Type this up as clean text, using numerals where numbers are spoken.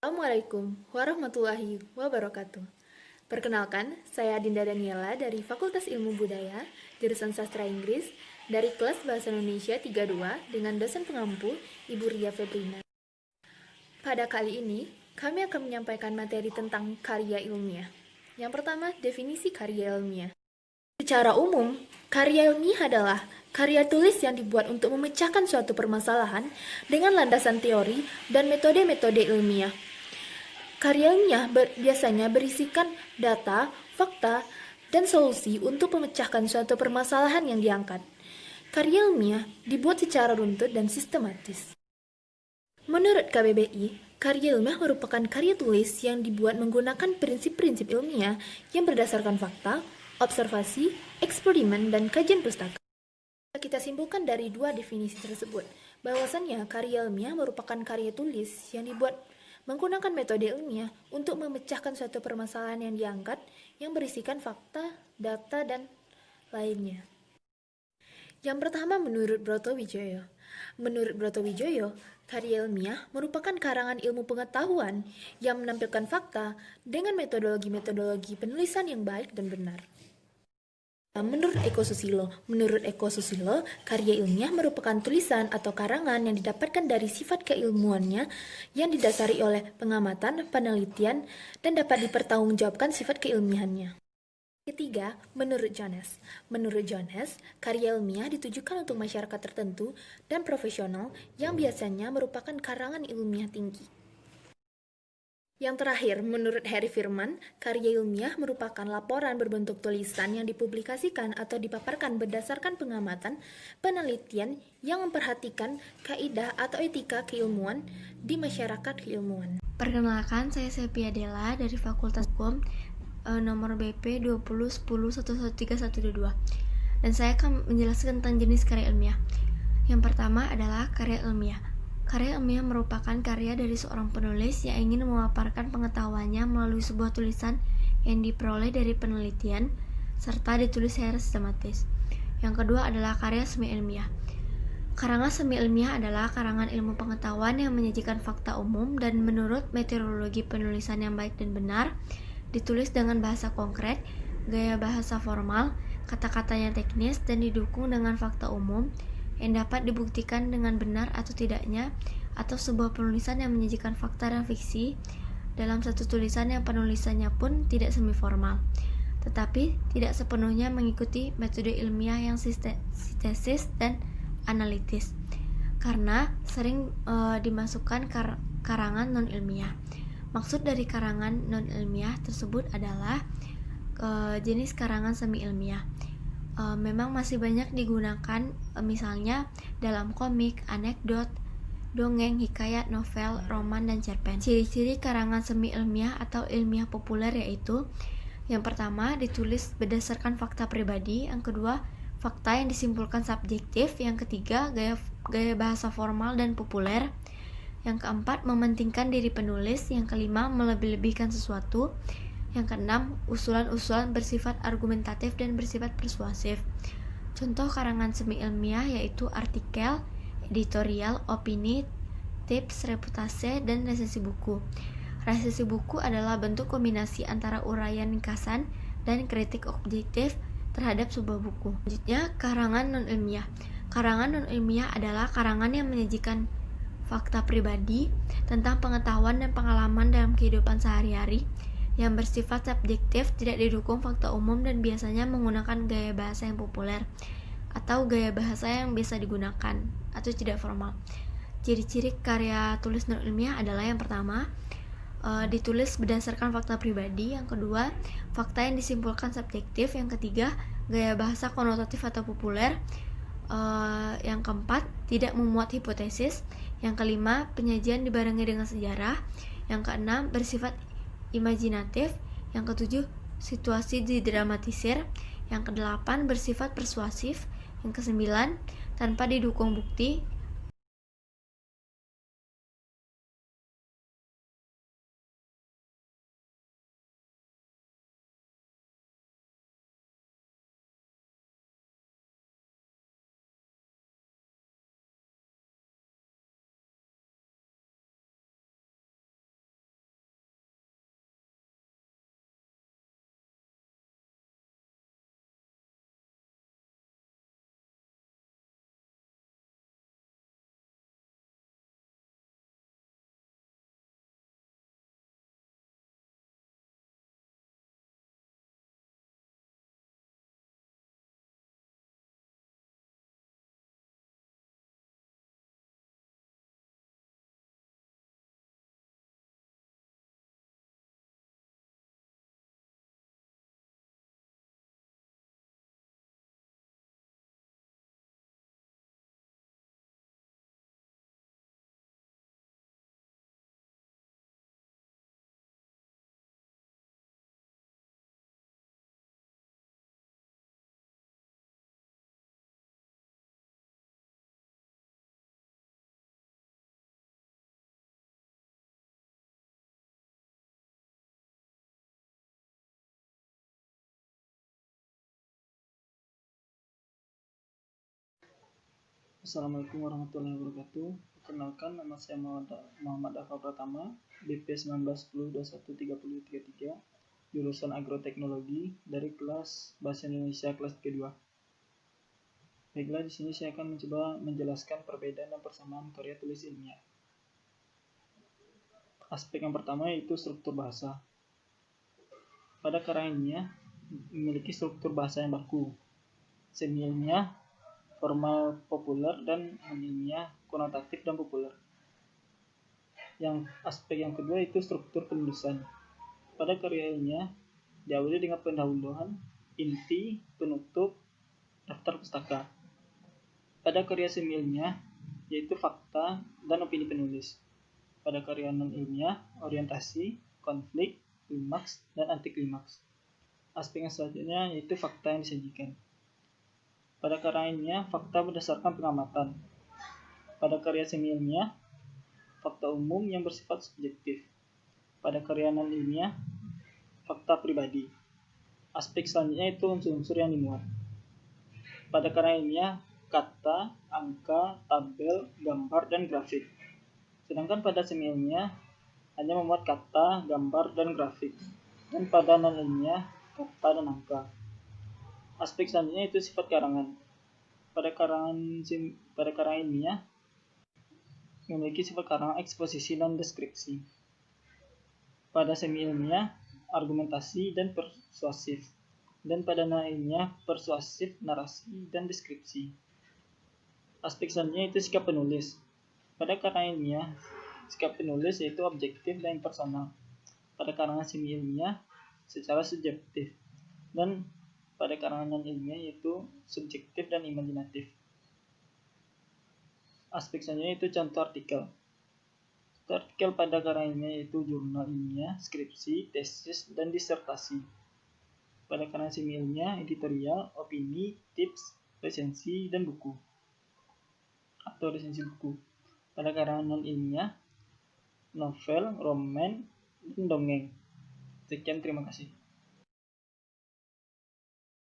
Assalamualaikum warahmatullahi wabarakatuh. Perkenalkan, saya Dinda Daniela dari Fakultas Ilmu Budaya, jurusan Sastra Inggris, dari kelas Bahasa Indonesia 32 dengan dosen pengampu Ibu Ria Febrina. Pada kali ini, kami akan menyampaikan materi tentang karya ilmiah. Yang pertama, definisi karya ilmiah. Secara umum, karya ilmiah adalah karya tulis yang dibuat untuk memecahkan suatu permasalahan dengan landasan teori dan metode-metode ilmiah. Karya ilmiah biasanya berisikan data, fakta, dan solusi untuk memecahkan suatu permasalahan yang diangkat. Karya ilmiah dibuat secara runtut dan sistematis. Menurut KBBI, karya ilmiah merupakan karya tulis yang dibuat menggunakan prinsip-prinsip ilmiah yang berdasarkan fakta, observasi, eksperimen, dan kajian pustaka. Kita simpulkan dari dua definisi tersebut, bahwasannya karya ilmiah merupakan karya tulis yang dibuat menggunakan metode ilmiah untuk memecahkan suatu permasalahan yang diangkat yang berisikan fakta, data, dan lainnya. Yang pertama menurut Broto Wijoyo. Menurut Broto Wijoyo, karya ilmiah merupakan karangan ilmu pengetahuan yang menampilkan fakta dengan metodologi-metodologi penulisan yang baik dan benar. Menurut Eko Susilo, karya ilmiah merupakan tulisan atau karangan yang didapatkan dari sifat keilmuannya yang didasari oleh pengamatan, penelitian, dan dapat dipertanggungjawabkan sifat keilmiahannya. Ketiga, menurut Jones, karya ilmiah ditujukan untuk masyarakat tertentu dan profesional yang biasanya merupakan karangan ilmiah tinggi. Yang terakhir, menurut Harry Firman, karya ilmiah merupakan laporan berbentuk tulisan yang dipublikasikan atau dipaparkan berdasarkan pengamatan, penelitian yang memperhatikan kaidah atau etika keilmuan di masyarakat keilmuan. Perkenalkan, saya Sepia Della dari Fakultas Hukum, nomor BP 201011131122. Dan saya akan menjelaskan tentang jenis karya ilmiah. Yang pertama adalah karya ilmiah. Karya ilmiah merupakan karya dari seorang penulis yang ingin memaparkan pengetahuannya melalui sebuah tulisan yang diperoleh dari penelitian serta ditulis secara sistematis. Yang kedua adalah karya semi ilmiah. Karangan semi ilmiah adalah karangan ilmu pengetahuan yang menyajikan fakta umum dan menurut metodologi penulisan yang baik dan benar, ditulis dengan bahasa konkret, gaya bahasa formal, kata-katanya teknis, dan didukung dengan fakta umum yang dapat dibuktikan dengan benar atau tidaknya, atau sebuah penulisan yang menyajikan fakta dan fiksi dalam satu tulisan yang penulisannya pun tidak semi formal, tetapi tidak sepenuhnya mengikuti metode ilmiah yang sintesis dan analitis, karena sering dimasukkan karangan non-ilmiah. Maksud dari karangan non-ilmiah tersebut adalah jenis karangan semi-ilmiah. Memang masih banyak digunakan, misalnya dalam komik, anekdot, dongeng, hikayat, novel, roman, dan cerpen. Ciri-ciri karangan semi-ilmiah atau ilmiah populer yaitu: yang pertama, ditulis berdasarkan fakta pribadi. Yang kedua, fakta yang disimpulkan subjektif. Yang ketiga, gaya bahasa formal dan populer. Yang keempat, mementingkan diri penulis. Yang kelima, melebih-lebihkan sesuatu. Yang keenam, usulan-usulan bersifat argumentatif dan bersifat persuasif. Contoh karangan semi ilmiah yaitu artikel, editorial, opini, tips, reputase, dan resensi buku. Resensi buku adalah bentuk kombinasi antara uraian ringkasan dan kritik objektif terhadap sebuah buku. Selanjutnya, karangan non-ilmiah. Karangan non-ilmiah adalah karangan yang menyajikan fakta pribadi tentang pengetahuan dan pengalaman dalam kehidupan sehari-hari yang bersifat subjektif, tidak didukung fakta umum, dan biasanya menggunakan gaya bahasa yang populer atau gaya bahasa yang biasa digunakan atau tidak formal. Ciri-ciri karya tulis non-ilmiah adalah: yang pertama, ditulis berdasarkan fakta pribadi. Yang kedua, fakta yang disimpulkan subjektif. Yang ketiga, gaya bahasa konotatif atau populer. Yang keempat, tidak memuat hipotesis. Yang kelima, penyajian dibarengi dengan sejarah. Yang keenam, bersifat imajinatif. Yang ketujuh, situasi didramatisir. Yang kedelapan, bersifat persuasif. Yang kesembilan, tanpa didukung bukti. Assalamualaikum warahmatullahi wabarakatuh. Perkenalkan, nama saya Muhammad Afa Pratama, BP 1910213033, jurusan Agroteknologi dari kelas Bahasa Indonesia kelas kedua. Baiklah, di sini saya akan mencoba menjelaskan perbedaan dan persamaan karya tulis ilmiah. Aspek yang pertama yaitu struktur bahasa. Pada karya ilmiah memiliki struktur bahasa yang baku, semi ilmiah, formal populer, dan non-ilmiah konotatif dan populer. Yang aspek yang kedua itu struktur penulisan. Pada karya ilmiah diawali dengan pendahuluan, inti, penutup, daftar pustaka. Pada karya semi ilmiah yaitu fakta dan opini penulis. Pada karya non ilmiah orientasi, konflik, klimaks, dan anti klimaks. Aspek yang selanjutnya yaitu fakta yang disajikan. Pada karya ilmiah, fakta berdasarkan pengamatan. Pada karya semi ilmiah, fakta umum yang bersifat subjektif. Pada karya non-ilmiah, fakta pribadi. Aspek selanjutnya itu unsur-unsur yang dimuat. Pada karya ilmiah, kata, angka, tabel, gambar, dan grafik. Sedangkan pada semi ilmiah, hanya memuat kata, gambar, dan grafik. Dan pada non-ilmiah, kata dan angka. Aspek selanjutnya itu sifat karangan. Pada karya ilmiah memiliki sifat karangan eksposisi dan deskripsi. Pada semi ilmiah argumentasi dan persuasif. Dan pada non ilmiah persuasif, narasi, dan deskripsi. Aspek selanjutnya itu sikap penulis. Pada karya ilmiah sikap penulis yaitu objektif dan impersonal. Pada karangan semi ilmiah secara subjektif. Dan pada karangan non-ilmiah yaitu subjektif dan imajinatif. Aspek selanjutnya itu contoh artikel. Contoh artikel pada karya ilmiah yaitu jurnal ilmiah, skripsi, tesis, dan disertasi. Pada karya semi ilmiah editorial, opini, tips, resensi, dan buku atau resensi buku. Pada karya non-ilmiah novel, roman, dan dongeng. Sekian, terima kasih.